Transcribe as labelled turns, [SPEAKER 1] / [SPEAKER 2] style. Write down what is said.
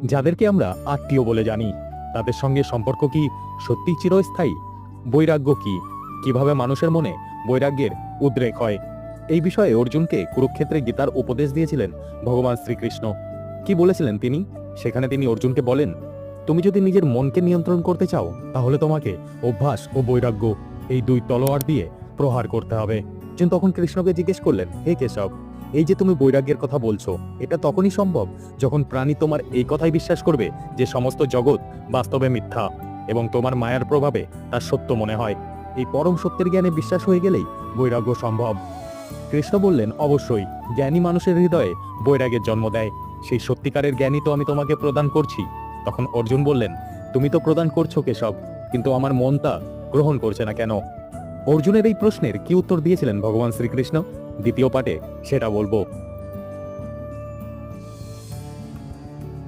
[SPEAKER 1] যাদেরকে আমরা আত্মীয় বলে জানি, তাদের সঙ্গে সম্পর্ক কি সত্যি চিরস্থায়ী? বৈরাগ্য কি? কিভাবে মানুষের মনে বৈরাগ্যের উদ্রেক হয়? এই বিষয়ে অর্জুনকে কুরুক্ষেত্রে গীতার উপদেশ দিয়েছিলেন ভগবান শ্রীকৃষ্ণ। কি বলেছিলেন তিনি? সেখানে তিনি অর্জুনকে বলেন, তুমি যদি নিজের মনকে নিয়ন্ত্রণ করতে চাও, তাহলে তোমাকে অভ্যাস ও বৈরাগ্য এই দুই তলোয়ার দিয়ে প্রহার করতে হবে। অর্জুন তখন কৃষ্ণকে জিজ্ঞেস করলেন, হে কেশব, এই যে তুমি বৈরাগ্যের কথা বলছো, এটা তখনই সম্ভব যখন প্রাণী তোমার এই কথাই বিশ্বাস করবে যে সমস্ত জগৎ বাস্তবে মিথ্যা এবং তোমার মায়ার প্রভাবে তার সত্য মনে হয়। এই পরম সত্যের জ্ঞানে বিশ্বাস হয়ে গেলেই বৈরাগ্য সম্ভব। কৃষ্ণ বললেন, অবশ্যই জ্ঞানী মানুষের হৃদয়ে বৈরাগ্যের জন্ম দেয়। সেই সত্যিকারের জ্ঞানই তো আমি তোমাকে প্রদান করছি। তখন অর্জুন বললেন, তুমি তো প্রদান করছো কেশব, কিন্তু আমার মন তা গ্রহণ করছে না কেন? অর্জুনের এই প্রশ্নের কি উত্তর দিয়েছিলেন ভগবান শ্রীকৃষ্ণ? দ্বিতীয় পাঠে সেটা বলবো।